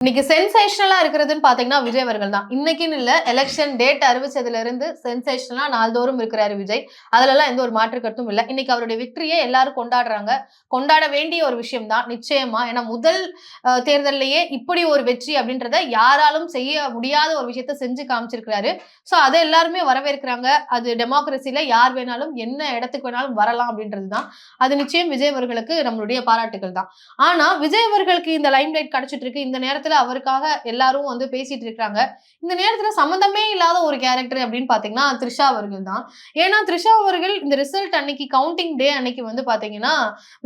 இன்னைக்கு சென்சேஷனலா இருக்கிறதுன்னு பாத்தீங்கன்னா விஜய் அவர்கள் தான். இன்னைக்குன்னு இல்ல, எலெக்ஷன் டேட் அறிவிச்சதுல இருந்து சென்சேஷனலா நாள்தோறும் இருக்கிறாரு விஜய். அதுலலாம் எந்த ஒரு மாற்று கருத்தும் இல்ல. இன்னைக்கு அவருடைய வெற்றியை எல்லாரும் கொண்டாடுறாங்க. கொண்டாட வேண்டிய ஒரு விஷயம் தான் நிச்சயமா. ஏன்னா முதல் தேர்தல்லையே இப்படி ஒரு வெற்றி அப்படின்றத யாராலும் செய்ய முடியாத ஒரு விஷயத்த செஞ்சு காமிச்சிருக்கிறாரு. சோ அதை எல்லாருமே வரவேற்கிறாங்க. அது டெமோக்ரஸில யார் வேணாலும் என்ன இடத்துக்கு வேணாலும் வரலாம் அப்படின்றது தான். அது நிச்சயம் விஜய் அவர்களுக்கு நம்மளுடைய பாராட்டுகள் தான். ஆனா விஜய் அவர்களுக்கு இந்த லைம் லைட் கிடைச்சிட்டு இருக்கு. இந்த நேரத்துல அவருக்காக எல்லாரும் வந்து பேசிட்டு இருக்காங்க. இந்த நேரத்துல சம்பந்தமே இல்லாத ஒரு கேரக்டர் அப்படின்னு பாத்தீங்கன்னா த்ரிஷா அவர்கள் தான். ஏன்னா த்ரிஷா அவர்கள் இந்த ரிசல்ட் அன்னைக்கு கவுண்டிங் டே அன்னைக்கு வந்து பாத்தீங்கன்னா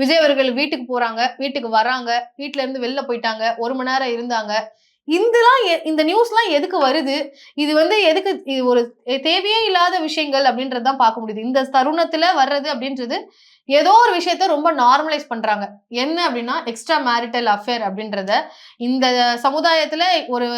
விஜய் அவர்கள் வீட்டுக்கு போறாங்க, வீட்டுக்கு வராங்க, வீட்டுல இருந்து வெளில போயிட்டாங்க, 1 மணி நேரம் இருந்தாங்க. இந்த நியூஸ்லாம் எதுக்கு வருது? இது வந்து எதுக்கு இது ஒரு தேவையே இல்லாத விஷயங்கள் அப்படின்றது தான் பார்க்க முடியுது. இந்த தருணத்துல வர்றது அப்படின்றது ஏதோ ஒரு விஷயத்த ரொம்ப நார்மலைஸ் பண்றாங்க. என்ன அப்படின்னா எக்ஸ்ட்ரா மேரிட்டல் அஃபேர் அப்படின்றத இந்த சமுதாயத்துல ஒரு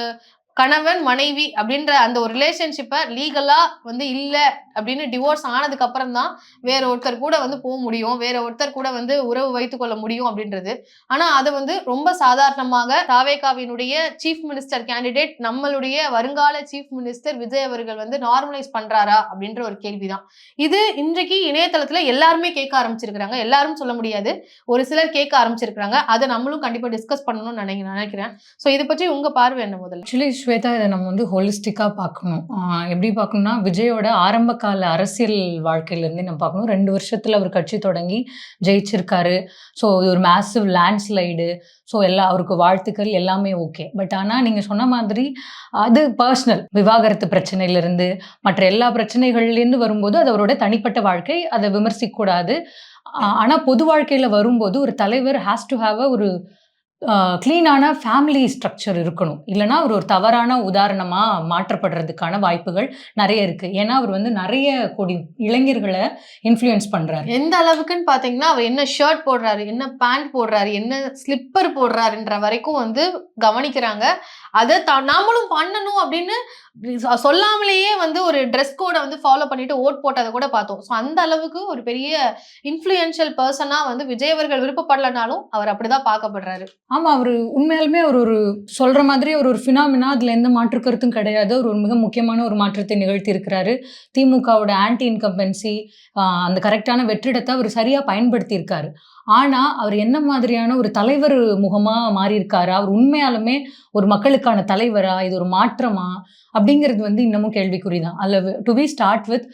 கணவன் மனைவி அப்படின்ற அந்த ஒரு ரிலேஷன்ஷிப்பை லீகலா வந்து இல்ல அப்படின்னு டிவோர்ஸ் ஆனதுக்கு அப்புறம் தான் வேற ஒருத்தர் கூட வந்து போக முடியும், வேற ஒருத்தர் கூட வந்து உறவு வைத்துக் கொள்ள முடியும் அப்படின்றது. ஆனா அதை வந்து ரொம்ப சாதாரணமாக தாவேகாவினுடைய சீஃப் மினிஸ்டர் கேண்டிடேட் நம்மளுடைய வருங்கால சீஃப் மினிஸ்டர் விஜய் அவர்கள் வந்து நார்மலைஸ் பண்றாரா அப்படின்ற ஒரு கேள்விதான். இது இன்றைக்கு இணையதளத்துல எல்லாருமே கேட்க ஆரம்பிச்சிருக்கிறாங்க. எல்லாரும் சொல்ல முடியாது, ஒரு சிலர் கேட்க ஆரம்பிச்சிருக்கிறாங்க. அதை நம்மளும் கண்டிப்பா டிஸ்கஸ் பண்ணணும்னு நினைக்கிறேன். சோ இதை பற்றி உங்க பார்வை என்ன? முதல்ல ஸ்வேதா, இதை நம்ம வந்து ஹோலிஸ்டிக்காக பார்க்கணும். எப்படி பார்க்கணும்னா, விஜயோட ஆரம்ப கால அரசியல் வாழ்க்கையிலேருந்தே நம்ம பார்க்கணும். 2 வருஷத்தில் அவர் கட்சி தொடங்கி ஜெயிச்சிருக்காரு. ஸோ இது ஒரு மேசிவ் லேண்ட்ஸ்லைடு. ஸோ அவருக்கு வாழ்த்துக்கள் எல்லாமே ஓகே. பட் ஆனால் நீங்கள் சொன்ன மாதிரி அது பர்சனல் விவாகரத்து பிரச்சனையிலேருந்து மற்ற எல்லா பிரச்சனைகள்லேருந்து வரும்போது அது அவரோட தனிப்பட்ட வாழ்க்கை, அதை விமர்சிக்கக்கூடாது. ஆனால் பொது வாழ்க்கையில் வரும்போது ஒரு தலைவர் ஹேஸ் டு ஹாவ் ஒரு கிளீனான ஃபேமிலி ஸ்ட்ரக்சர் இருக்கணும். இல்லைனா அவர் ஒரு தவறான உதாரணமா மாற்றப்படுறதுக்கான வாய்ப்புகள் நிறைய இருக்கு. ஏன்னா அவர் வந்து நிறைய கோடி இளைஞர்களை இன்ஃப்ளூயன்ஸ் பண்றாரு. எந்த அளவுக்குன்னு பாத்தீங்கன்னா அவர் என்ன ஷர்ட் போடுறாரு, என்ன பேண்ட் போடுறாரு, என்ன ஸ்லிப்பர் போடுறாருன்ற வரைக்கும் வந்து கவனிக்கிறாங்க. அதை நாமளும் பண்ணணும் அப்படின்னு சொல்லாமலேயே வந்து ஒரு ட்ரெஸ் கோடை வந்து ஃபாலோ பண்ணிட்டு ஓட் போட்டதை கூட பார்த்தோம். ஸோ அந்த அளவுக்கு ஒரு பெரிய இன்ஃப்ளூயன்ஷியல் பர்சனா வந்து விஜய் அவர்கள் விருப்பப்படலனாலும் அவர் அப்படிதான் பார்க்கப்படுறாரு. ஆமா, அவர் உண்மையாலுமே அவர் ஒரு சொல்ற மாதிரி அவர் ஒரு ஃபினாமினா, அதுல எந்த மாற்று கருத்தும் கிடையாது. அவர் ஒரு மிக முக்கியமான ஒரு மாற்றத்தை நிகழ்த்தி இருக்கிறாரு. திமுகவோட ஆன்டி இன்கம்பன்சி அந்த கரெக்டான வெற்றிடத்தை அவர் சரியா பயன்படுத்தி இருக்காரு. ஆனா அவர் என்ன மாதிரியான ஒரு தலைவர் முகமா மாறி இருக்காரு, அவர் உண்மையாலுமே ஒரு மக்களுக்கான தலைவரா, இது ஒரு மாற்றமா அப்படிங்கிறது வந்து இன்னமும் கேள்விக்குறிதான். அல்ல டு பி ஸ்டார்ட் வித்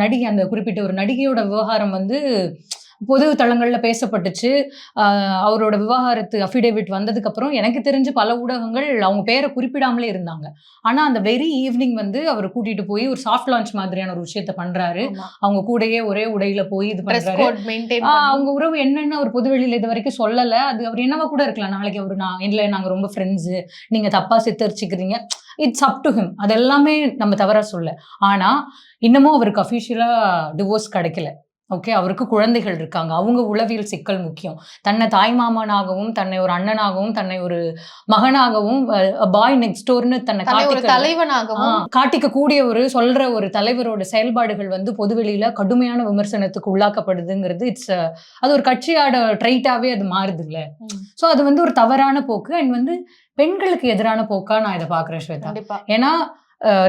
நடிகை, அந்த குறிப்பிட்ட ஒரு நடிகையோட விவகாரம் வந்து பொது தளங்கள்ல பேசப்பட்டுச்சு. அவரோட விவாகரத்து அஃபிடேவிட் வந்ததுக்கு அப்புறம் எனக்கு தெரிஞ்சு பல ஊடகங்கள் அவங்க பேரை குறிப்பிடாமலே இருந்தாங்க. ஆனா அந்த வெரி ஈவினிங் வந்து அவர் கூட்டிட்டு போய் ஒரு சாஃப்ட் லான்ச் மாதிரியான ஒரு விஷயத்த பண்றாரு. அவங்க கூடயே ஒரே உடையில போய் இது பண்றாரு. அவங்க உறவு என்னன்னு அவர் பொதுவெளியில இது வரைக்கும் சொல்லல. அது அவர் என்னவா கூட இருக்கலாம். நாளைக்கு அவரு நாங்க ரொம்ப ஃப்ரெண்ட்ஸ், நீங்க தப்பா சித்தரிச்சுக்கிறீங்க, இட்ஸ் அப் டு ஹிம். அது எல்லாமே நம்ம தவறா சொல்ல. ஆனா இன்னமும் அவருக்கு அஃபிஷியலா டிவோர்ஸ் கிடைக்கல. ஓகே, அவருக்கு குழந்தைகள் இருக்காங்க. அவங்க உளவியல் சிக்கல் முக்கியம். தன்னை தாய்மாமனாகவும், தன்னை ஒரு அண்ணனாகவும், தன்னை ஒரு மகனாகவும், பாய் நெக்ஸ்ட் டோர்னு தன்னை தலைவனாகவும் காட்டிக்க கூடிய ஒரு சொல்ற ஒரு தலைவரோட செயல்பாடுகள் வந்து பொதுவெளியில கடுமையான விமர்சனத்துக்கு உள்ளாக்கப்படுதுங்கிறது அது ஒரு கட்சியோட ட்ரைட்டாவே அது மாறுது இல்ல. சோ அது வந்து ஒரு தவறான போக்கு. அண்ட் வந்து பெண்களுக்கு எதிரான போக்கா நான் இதை பாக்குறேன் ஸ்வேதா. ஏன்னா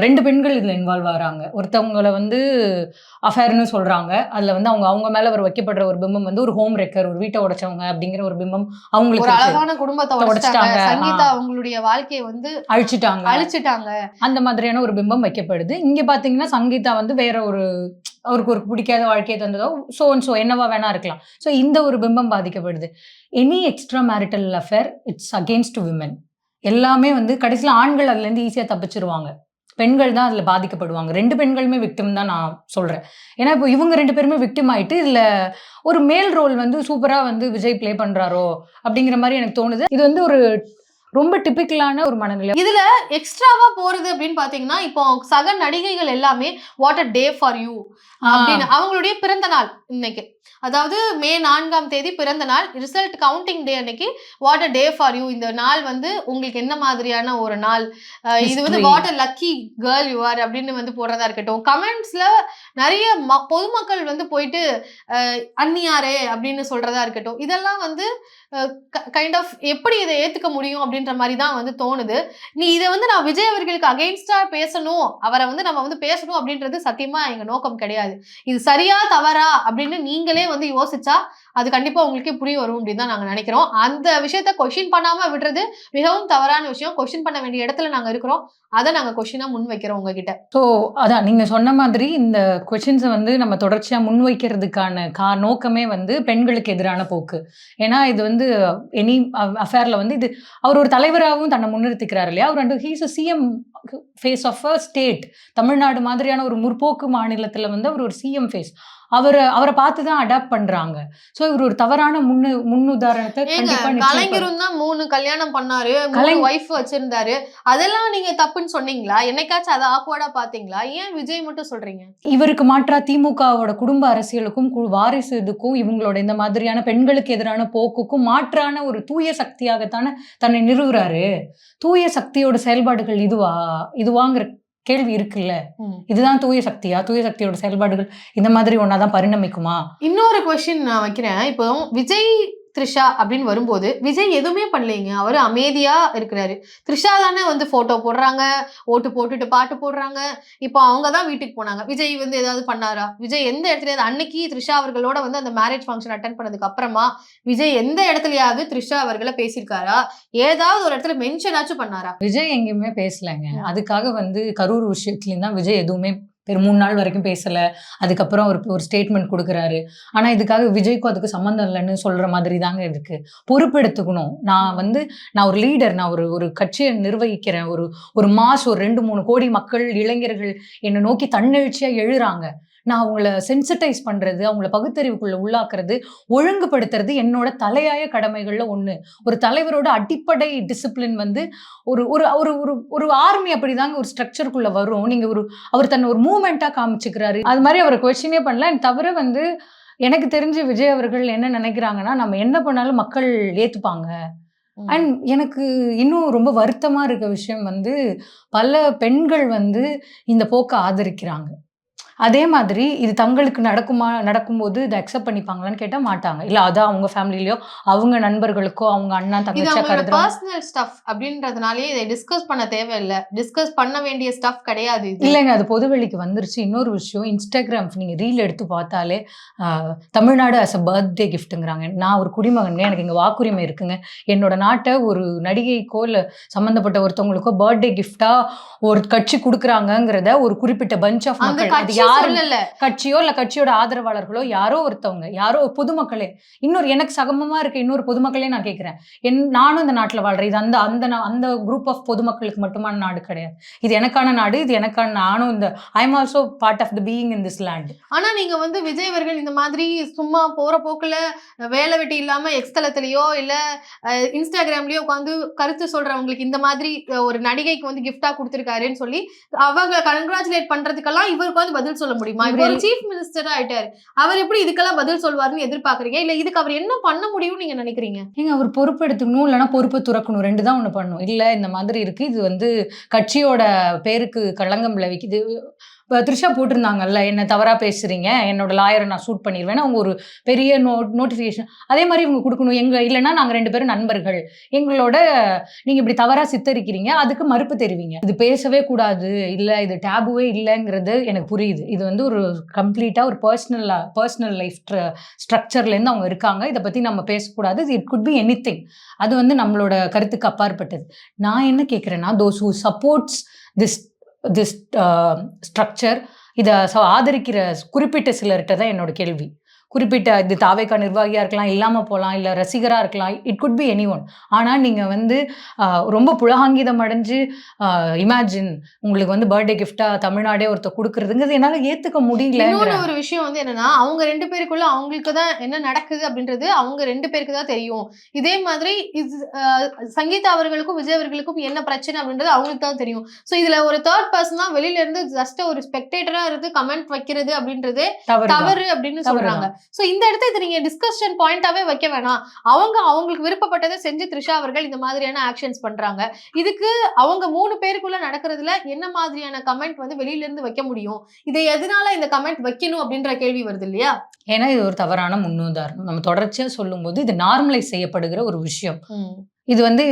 2 பெண்கள் இதுல இன்வால்வ் ஆகிறாங்க. ஒருத்தவங்களை வந்து அஃபேர்னு சொல்றாங்க. அதுல வந்து அவங்க மேல ஒரு வைக்கப்படுற ஒரு பிம்பம் வந்து ஒரு ஹோம் ரெக்கர், ஒரு வீட்டை உடைச்சவங்க அப்படிங்கிற ஒரு பிம்பம். அவங்களுக்கு அழகான குடும்பத்தை உடைச்சிட்டாங்க, சங்கீதா அவங்களுடைய வாழ்க்கையை வந்து அழிச்சிட்டாங்க, அந்த மாதிரியான ஒரு பிம்பம் வைக்கப்படுது. இங்க பாத்தீங்கன்னா சங்கீதா வந்து வேற ஒரு அவருக்கு ஒரு பிடிக்காத வாழ்க்கையை தந்ததோ சோ என்னவா வேணா இருக்கலாம். ஸோ இந்த ஒரு பிம்பம் பாதிக்கப்படுது. Any extra marital affair it's against women. எல்லாமே வந்து கடைசியில் ஆண்கள் அதுல இருந்து ஈஸியா தப்பிச்சிருவாங்க, பெண்கள் தான் அதுல பாதிக்கப்படுவாங்க. 2 பெண்களுமே விக்டிம் தான் நான் சொல்றேன். ஏன்னா இப்போ இவங்க 2 பேருமே விக்டிம் ஆயிட்டு இதுல ஒரு மேல் ரோல் வந்து சூப்பரா வந்து விஜய் பிளே பண்றாரோ அப்படிங்கிற மாதிரி எனக்கு தோணுது. இது வந்து ஒரு ரொம்ப டிபிக்கலான ஒரு மனநிலை. இதுல எக்ஸ்ட்ராவா போறது அப்படின்னு பாத்தீங்கன்னா, இப்போ சக நடிகைகள் எல்லாமே what a day for you அப்படின்னு அவங்களுடைய பிறந்த நாள் இன்னைக்கு. அதாவது மே 4ஆம் தேதி பிறந்த நாள், ரிசல்ட் கவுண்டிங் டே அன்னைக்கு what a day for you. இந்த நாள் வந்து உங்களுக்கு என்ன மாதிரியான ஒரு நாள், இது வந்து what a lucky girl you are அப்படின்னு வந்து போடுறதா இருக்கட்டும். கமெண்ட்ஸ்ல நிறைய பொதுமக்கள் வந்து போயிட்டு அந்நியாரே அப்படின்னு சொல்றதா இருக்கட்டும். இதெல்லாம் வந்து கைண்ட் ஆஃப் எப்படி இதை ஏத்துக்க முடியும் அப்படின்ற மாதிரி தான் வந்து தோணுது. இதை வந்து நான் விஜய் அவர்களுக்கு அகைன்ஸ்டா பேசணும், அவரை வந்து நம்ம வந்து பேசணும் அப்படின்றது சத்தியமா எங்க நோக்கம் கிடையாது. இது சரியா தவறா அப்படின்னு நீங்களே வந்து யோசிச்சா அது கண்டிப்பா உங்களுக்கே புரிய வரும் அப்படின்னு தான் நாங்க நினைக்கிறோம். அந்த விஷயத்த கொஸ்டின் பண்ணாம விடுறது மிகவும் தவறான விஷயம். கொஸ்டின் பண்ண வேண்டிய இடத்துல நாங்க இருக்கிறோம். அதை நாங்க கொஸ்டினா முன் வைக்கிறோம் உங்ககிட்ட. ஸோ அதான் நீங்க சொன்ன மாதிரி இந்த கொஸ்டின்ஸை வந்து நம்ம தொடர்ச்சியா முன்வைக்கிறதுக்கான நோக்கமே வந்து பெண்களுக்கு எதிரான போக்கு. ஏன்னா இது வந்து எனி அஃபேர்ல வந்து இது அவர் ஒரு தலைவராகவும் தன்னை முன்னிறுத்திக்கிறார் இல்லையா. அவர் வந்து he's CM face of a state. Tamil Nadu மாதிரியான ஒரு முற்போக்கு மாநிலத்துல வந்து அவர் ஒரு சிஎம் ஃபேஸ். அவரை பார்த்து தான் அடாப்ட் பண்றாங்க. ஸோ இவர் ஒரு தவறான முன்னுதாரணத்தை கண்டிப்பா கலைஞரும் தான் 3 கல்யாணம் பண்ணாரு, 3 வைஃப் வச்சிருந்தாரு. அதெல்லாம் நீங்க தப்புன்னு சொன்னீங்களா? என்னைக்காச்சும் அதை ஆக்வர்டா பாத்தீங்களா? ஏன் விஜய் மட்டும் சொல்றீங்க? இவருக்கு மாற்றா திமுகவோட குடும்ப அரசியலுக்கும் வாரிசு இதுக்கும் இவங்களோட இந்த மாதிரியான பெண்களுக்கு எதிரான போக்குக்கும் மாற்றான ஒரு தூய சக்தியாகத்தானே தன்னை நிறுவுறாரு. தூய சக்தியோட செயல்பாடுகள் இதுவாங்கிற கேள்வி இருக்குல்ல. இதுதான் தூய சக்தியா? தூய சக்தியோட செயல்பாடுகள் இந்த மாதிரி ஒன்னாதான் பரிணமிக்குமா? இன்னொரு கொஸ்டின் நான் வைக்கிறேன். இப்போ விஜய் த்ரிஷா அப்படின்னு வரும்போது விஜய் எதுவுமே பண்ணலைங்க. அவரு அமைதியா இருக்கிறாரு. த்ரிஷா தானே வந்து போட்டோ போடுறாங்க, ஓட்டு போட்டுட்டு பாட்டு போடுறாங்க. இப்போ அவங்க தான் வீட்டுக்கு போனாங்க. விஜய் வந்து ஏதாவது பண்ணாரா? விஜய் எந்த இடத்துல அன்னைக்கு த்ரிஷா அவர்களோட வந்து அந்த மேரேஜ் ஃபங்க்ஷன் அட்டன் பண்ணதுக்கு அப்புறமா விஜய் எந்த இடத்துலயாவது த்ரிஷா அவர்களை பேசியிருக்காரா? ஏதாவது ஒரு இடத்துல மென்ஷன் ஆச்சும் பண்ணாரா? விஜய் எங்கேயுமே பேசலைங்க. அதுக்காக வந்து கரூர் விஷயத்துலயும் தான் விஜய் எதுவுமே 3 நாள் வரைக்கும் பேசல. அதுக்கப்புறம் ஒரு ஸ்டேட்மெண்ட் கொடுக்குறாரு. ஆனா இதுக்காக விஜய்க்கும் அதுக்கு சம்மந்தம் இல்லைன்னு சொல்ற மாதிரி தாங்க இருக்கு. பொறுப்பெடுத்துக்கணும். நான் ஒரு லீடர், நான் ஒரு கட்சியை நிர்வகிக்கிறேன். ஒரு மாஸ் ஒரு 2-3 கோடி மக்கள் இளைஞர்கள் என்னை நோக்கி தன்னெழுச்சியா எழுறாங்க. நான் அவங்கள சென்சிட்டைஸ் பண்றது, அவங்கள பகுத்தறிவுக்குள்ள உள்ளாக்குறது, ஒழுங்குபடுத்துறது என்னோட தலையாய கடமைகள்ல ஒண்ணு. ஒரு தலைவரோட அடிப்படை டிசிப்ளின் வந்து ஒரு ஆர்மி அப்படிதாங்க ஒரு ஸ்ட்ரக்சருக்குள்ள வரும். நீங்க அவர் தன்னை ஒரு மூவ்மெண்டா காமிச்சுக்கிறாரு. அது மாதிரி அவரை கொஸ்டினே பண்ணல. தவிர வந்து எனக்கு தெரிஞ்சு விஜய் அவர்கள் என்ன நினைக்கிறாங்கன்னா, நம்ம என்ன பண்ணாலும் மக்கள் ஏத்துப்பாங்க. அண்ட் எனக்கு இன்னும் ரொம்ப வருத்தமா இருக்க விஷயம் வந்து பல பெண்கள் வந்து இந்த போக்க ஆதரிக்கிறாங்க. அதே மாதிரி இது தங்களுக்கு நடக்கும்போது இதை அக்செப்ட் பண்ணிப்பாங்களான்னு கேட்டா மாட்டாங்க. இல்ல அதான் அவங்க ஃபேமிலிலயோ அவங்க நண்பர்களுக்கோ அவங்க அண்ணா தங்கச்சியா கருதுறாங்க. பர்சனல் ஸ்டஃப் அப்படின்றதுனாலயே இதை டிஸ்கஸ் பண்ண தேவையில்லை. டிஸ்கஸ் பண்ண வேண்டிய ஸ்டஃப் கிடையாது. இல்லைங்க, அது பொதுவெளிக்கு வந்துருச்சு. இன்னொரு விஷயம், இன்ஸ்டாகிராம் நீங்க ரீல் எடுத்து பார்த்தாலே தமிழ்நாடு அஸ் அ பர்த்டே கிஃப்ட்டுங்கிறாங்க. நான் ஒரு குடிமகன், எனக்கு இங்க வாக்குரிமை இருக்குங்க. என்னோட நாட்டை ஒரு நடிகைக்கோ இல்ல சம்பந்தப்பட்ட ஒருத்தவங்களுக்கோ பர்த்டே கிஃப்டா ஒரு கட்சி கொடுக்குறாங்கிறத ஒரு குறிப்பிட்ட பஞ்ச் ஆஃப் மக்கள், கட்சியோ இல்ல கட்சியோட ஆதரவாளர்களோ யாரோ ஒருத்தவங்க, யாரோ பொதுமக்களே, எனக்கு சகமமா இருக்க இன்னொரு பொதுமக்களே நான் கேட்கிறேன். நானும் இந்த நாட்டுல வாழ்றேன். இது அந்த குரூப் ஆஃப் பொதுமக்களுக்கு மட்டுமான நாடு கிடையாது. இது எனக்கான நாடு. இது எனக்கான, நானும் I am also part of the being in this land. ஆனா நீங்க வந்து விஜய் அவர்கள் இந்த மாதிரி சும்மா போற போக்குல வேலை வெட்டி இல்லாம எக்ஸ்தலத்திலயோ இல்ல இன்ஸ்டாகிராம்லயோ உட்காந்து கருத்து சொல்றவங்களுக்கு இந்த மாதிரி ஒரு நடிகைக்கு வந்து கிஃப்டா கொடுத்திருக்காருன்னு சொல்லி அவங்க கங்க்ராச்சுலேட் பண்றதுக்கெல்லாம் இவருக்கு வந்து பதில் சொல்ல முடியுமா? இப்போ ஒரு சீஃப் மினிஸ்டரா ஆயிட்டாரு. அவர் எப்படி இதுக்கெல்லாம் பதில் சொல்வாருன்னு எதிர்பார்க்கறீங்க? இல்ல இதுக்கு அவர் என்ன பண்ண முடியும்னு நீங்க நினைக்கிறீங்க? அவர் பொறுப்பு எடுத்துக்கணும், இல்லைன்னா பொறுப்பை துறக்கணும். 2 தான் ஒண்ணு பண்ணணும். இல்ல இந்த மாதிரி இருக்கு, இது வந்து கட்சியோட பேருக்கு களங்கம் விளைவிக்குது. த்ரிஷா போட்டிருந்தாங்கல்ல, என்ன தவறா பேசுறீங்க, என்னோட லாயரை நான் சூட் பண்ணிடுவேன், அவங்க ஒரு பெரிய நோட்டிஃபிகேஷன் அதே மாதிரி இவங்க கொடுக்கணும். இல்லைன்னா நாங்க 2 பேரும் நண்பர்கள், எங்களோட நீங்க இப்படி தவறா சித்தரிக்கிறீங்க, அதுக்கு மறுப்பு தெரிவிங்க. இது பேசவே கூடாது, இல்ல இது டேபுவே இல்லைங்கிறது எனக்கு புரியுது. இது வந்து ஒரு கம்ப்ளீட்டா ஒரு பர்சனல் லைஃப் ஸ்ட்ரக்சர்ல இருந்து அவங்க இருக்காங்க. இதை பத்தி நம்ம பேசக்கூடாது. It could be anything. அது வந்து நம்மளோட கருத்துக்கு அப்பாற்பட்டது. நான் என்ன கேட்கிறேன்னா, those who supports this structure, இதை ஆதரிக்கிற குறிப்பிட்ட சிலர்கிட்ட தான் என்னோட கேள்வி. குறிப்பிட்ட இது தாவேகா நிர்வாகியா இருக்கலாம், இல்லாம போகலாம், இல்ல ரசிகரா இருக்கலாம், it could be any one. ஆனா நீங்க வந்து ரொம்ப புலகாங்கிதம் அடைஞ்சு இமேஜின் உங்களுக்கு வந்து பர்த்டே கிஃப்டா தமிழ்நாடே ஒருத்தர் கொடுக்கறதுங்கிறது என்னால ஏத்துக்க முடியல. இன்னொரு ஒரு விஷயம் வந்து என்னன்னா, அவங்க 2 பேருக்குள்ள அவங்களுக்கு தான் என்ன நடக்குது அப்படின்றது அவங்க 2 பேருக்கு தான் தெரியும். இதே மாதிரி சங்கீதா அவர்களுக்கும் விஜய் அவர்களுக்கும் என்ன பிரச்சனை அப்படின்றது அவங்களுக்கு தான் தெரியும். சோ இதுல ஒரு தேர்ட் பர்சன் தான் வெளியில இருந்து ஜஸ்ட் ஒரு ஸ்பெக்டேட்டரா இருந்து கமெண்ட் வைக்கிறது அப்படின்றது தவறு அப்படின்னு சொல்றாங்க. சோ இந்த இடத்த இதை நீங்க டிஸ்கஷன் பாயிண்டாவே வைக்க வேணாம். அவங்களுக்கு விருப்பப்பட்டதை செஞ்சு த்ரிஷா அவர்கள் இந்த மாதிரியான ஆக்ஷன்ஸ் பண்றாங்க. இதுக்கு அவங்க 3 பேருக்குள்ள நடக்கிறதுல என்ன மாதிரியான கமெண்ட் வந்து வெளியில இருந்து வைக்க முடியும்? இதை எதனால இந்த கமெண்ட் வைக்கணும் அப்படின்ற கேள்வி வருது இல்லையா? ஏன்னா இது ஒரு தவறான முன்னுதாரணம். நம்ம தொடர்ச்சியா சொல்லும்போது இது நார்மலைஸ் செய்யப்படுகிற ஒரு விஷயம். இது வந்து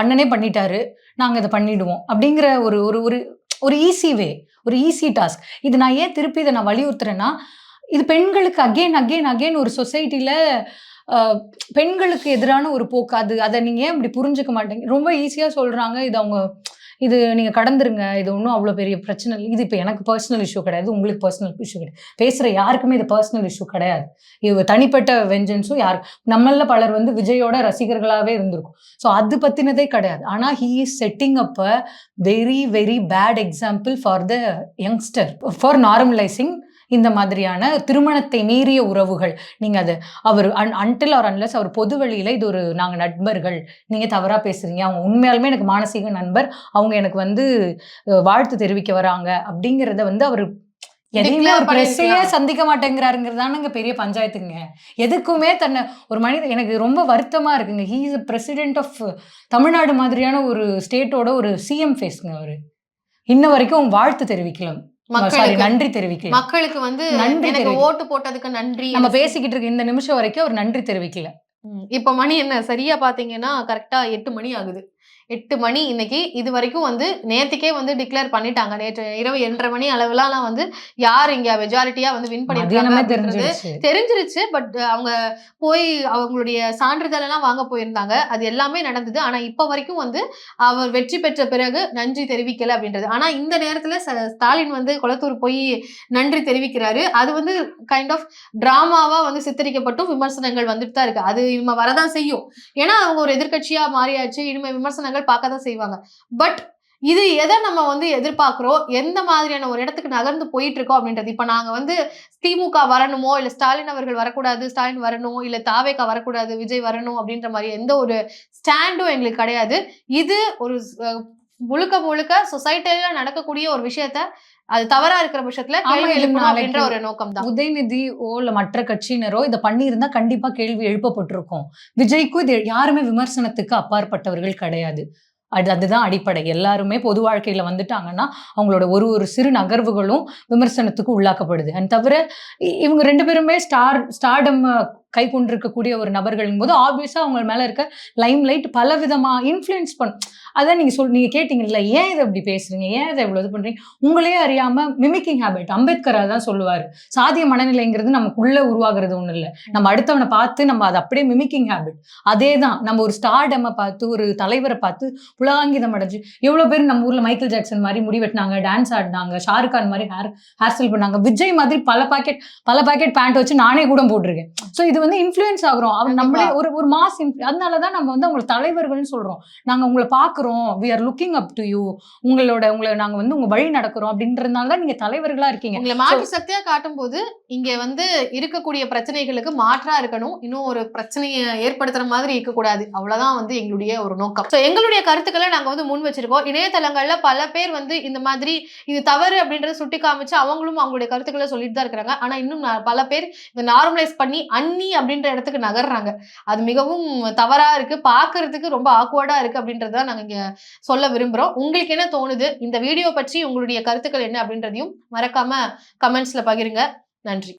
அண்ணனே பண்ணிட்டாரு, நாங்க இதை பண்ணிடுவோம் அப்படிங்கிற ஒரு ஒரு ஒரு ஒரு ஈஸி வே, ஒரு ஈஸி டாஸ்க். இது நான் ஏன் திருப்பி இதை நான் வலியுறுத்துறேன்னா, இது பெண்களுக்கு அகெயின் ஒரு சொசைட்டில பெண்களுக்கு எதிரான ஒரு போக்கு. அதை நீங்க ஏன் இப்படி புரிஞ்சுக்க மாட்டீங்க? ரொம்ப ஈஸியா சொல்றாங்க. இது நீங்க கடந்துருங்க. இது ஒன்றும் அவ்வளோ பெரிய பிரச்சனை இல்லை. இது இப்போ எனக்கு பர்சனல் இஷ்யூ கிடையாது, உங்களுக்கு பர்சனல் இஷ்யூ கிடையாது. பேசுகிற யாருக்குமே இது பர்சனல் இஷ்யூ கிடையாது. இது தனிப்பட்ட வெஞ்சன்ஸும் நம்மள பலர் வந்து விஜயோட ரசிகர்களாகவே இருந்திருக்கும். ஸோ அது பற்றினதே கிடையாது. ஆனால் he is setting up a very very bad example for the youngster for normalising இந்த மாதிரியான திருமணத்தை மீறிய உறவுகள். நீங்க அது அவர் அன்டில் ஆர் அன்லெஸ் அவர் பொது வெளியில இது ஒரு நாங்க நண்பர்கள், நீங்க தவறா பேசுறீங்க, அவங்க உண்மையாலுமே எனக்கு மானசீக நண்பர், அவங்க எனக்கு வந்து வாழ்த்து தெரிவிக்க வராங்க அப்படிங்கறத வந்து அவர் எதையுமே ஒரு பிரச்சனையே சந்திக்க மாட்டேங்கிறாருங்கிறதானுங்க பெரிய பஞ்சாயத்துங்க. எதுக்குமே தன்னை ஒரு மனிதன், எனக்கு ரொம்ப வருத்தமா இருக்குங்க. He is president of Tamil Nadu மாதிரியான ஒரு ஸ்டேட்டோட ஒரு சிஎம் ஃபேஸ்ங்க. அவரு இன்ன வரைக்கும் வாழ்த்து தெரிவிக்கல, நன்றி தெரிவிக்கல. மக்களுக்கு வந்து எனக்கு ஓட்டு போட்டதுக்கு நன்றி நம்ம பேசிக்கிட்டு இருக்க இந்த நிமிஷம் வரைக்கும் அவர் நன்றி தெரிவிக்கல. இப்ப மணி என்ன சரியா பாத்தீங்கன்னா கரெக்டா 8 மணி ஆகுது. 8 மணி இன்னைக்கு. இது வரைக்கும் வந்து நேத்துக்கே வந்து டிக்ளேர் பண்ணிட்டாங்க. நேற்று இரவு 8:30 மணி அளவுலாம் வந்து யார் இங்க மெஜாரிட்டியா வந்து வின் பண்ணிருக்காங்க தெரிஞ்சிருச்சு. பட் அவங்க போய் அவங்களுடைய சான்றிதழ் எல்லாம் வாங்க போயிருந்தாங்க. அது எல்லாமே நடந்தது. ஆனா இப்ப வரைக்கும் வந்து அவர் வெற்றி பெற்ற பிறகு நன்றி தெரிவிக்கல அப்படின்றது. ஆனா இந்த நேரத்துல ஸ்டாலின் வந்து கொளத்தூர் போய் நன்றி தெரிவிக்கிறாரு. அது வந்து கைண்ட் ஆஃப் டிராமாவா வந்து சித்தரிக்கப்பட்டும் விமர்சனங்கள் வந்துட்டு தான் இருக்கு. அது இனிமே வரதான் செய்யும். ஏன்னா அவங்க ஒரு எதிர்கட்சியா மாறியாச்சு. இனிமே விமர்சனங்கள் பார்க்கதான் செய்வாங்க. பட் இது எதை நம்ம வந்து எதிர்பார்க்கிறோம், எந்த மாதிரியான ஒரு இடத்துக்கு நகர்ந்து போயிட்டு இருக்கோம் அப்படின்றது. இப்ப நாங்க வந்து திமுக வரணுமோ, இல்ல ஸ்டாலின் அவர்கள் வரக்கூடாது, ஸ்டாலின் வரணும், இல்ல தாவேகா வரக்கூடாது, விஜய் வரணும் அப்படின்ற மாதிரி எந்த ஒரு ஸ்டாண்டும் எங்களுக்கு கிடையாது. இது ஒரு முழுக்க சொசைட்டில நடக்கக்கூடிய ஒரு விஷயத்த அது தவறா இருக்கிற பட்சத்துல கேள்வி எழுப்பணும் அப்படின்ற ஒரு நோக்கம் தான். உதயநிதியோ இல்ல மற்ற கட்சியினரோ இதை பண்ணியிருந்தா கண்டிப்பா கேள்வி எழுப்பப்பட்டிருக்கும். விஜய்க்கும் இது யாருமே விமர்சனத்துக்கு அப்பாற்பட்டவர்கள் கிடையாது. அதுதான் அடிப்படை. எல்லாருமே பொது வாழ்க்கையில வந்துட்டாங்கன்னா அவங்களோட ஒரு சிறு நகர்வுகளும் விமர்சனத்துக்கு உள்ளாக்கப்படுது. அது தவிர இவங்க 2 பேருமே ஸ்டார்டம் கை கொண்டிருக்கக்கூடிய ஒரு நபர்கள் போது ஆப்வியஸா அவங்க மேல இருக்க லைம் லைட் பல விதமா இன்ஃப்ளூயன்ஸ் பண்ணும். அதான் நீங்க கேட்டீங்கல்ல, ஏன் இதை இப்படி பேசுறீங்க, ஏன் இதை இவ்வளவு இது பண்றீங்க, உங்களையே அறியாம மிமிக்கிங் ஹேபிட். அம்பேத்கர் தான் சொல்லுவாரு, சாதிய மனநிலைங்கிறது நமக்குள்ள உருவாகிறது ஒண்ணு இல்லை, நம்ம அடுத்தவனை பார்த்து நம்ம அதை அப்படியே மிமிக்கிங் ஹேபிட். அதே தான் நம்ம ஒரு ஸ்டார்டமை பார்த்து ஒரு தலைவரை பார்த்து புலாங்கிதம் அடைஞ்சு எவ்வளவு பேர் நம்ம ஊர்ல மைக்கேல் ஜாக்சன் மாதிரி முடி வெட்டினாங்க, டான்ஸ் ஆடினாங்க, ஷாருக் கான் மாதிரி ஹேர் ஸ்டைல் பண்ணாங்க, விஜய் மாதிரி பல பாக்கெட் பேண்ட் வச்சு நானே கூட போட்டிருக்கேன். ஸோ இது வந்து இன்ஃப்ளூயன்ஸ் ஆகுறோம். அவங்க நம்மளே ஒரு மாஸ். அதனாலதான் நம்ம வந்து அவங்களை தலைவர்கள்னு சொல்றோம். நாங்க உங்களை பாக்குறோம், we are looking up to you, உங்களை நாங்க வந்து உங்க வழி நடக்கிறோம் அப்படின்றதுனால தான் நீங்க தலைவர்களா இருக்கீங்க. உங்களை மாற்று சக்தியா காட்டும் போது இங்க வந்து இருக்கக்கூடிய பிரச்சனைகளுக்கு மாற்றா இருக்கணும், இன்னும் ஒரு பிரச்சனையை ஏற்படுத்துற மாதிரி இருக்கக்கூடாது. அவ்வளவுதான் வந்து எங்களுடைய ஒரு நோக்கம். எங்களுடைய கருத்துக்களை நாங்க வந்து முன் வச்சிருக்கோம். இணையதளங்கள்ல பல பேர் வந்து இந்த மாதிரி இது தவறு அப்படின்றத சுட்டி காமிச்சு அவங்களும் அவங்களுடைய கருத்துக்களை சொல்லிட்டு தான் இருக்கிறாங்க. ஆனா இன்னும் பல பேர் இதை நார்மலைஸ் பண்ணி அண்ணி அப்படின்ற இடத்துக்கு நகர்றாங்க. அது மிகவும் தவறா இருக்கு, பாக்குறதுக்கு ரொம்ப ஆக்வர்டா இருக்கு அப்படின்றத நாங்க இங்க சொல்ல விரும்புறோம். உங்களுக்கு என்ன தோணுது, இந்த வீடியோ பற்றி உங்களுடைய கருத்துக்கள் என்ன அப்படின்றதையும் மறக்காம கமெண்ட்ஸ்ல பகிருங்க. நன்றி.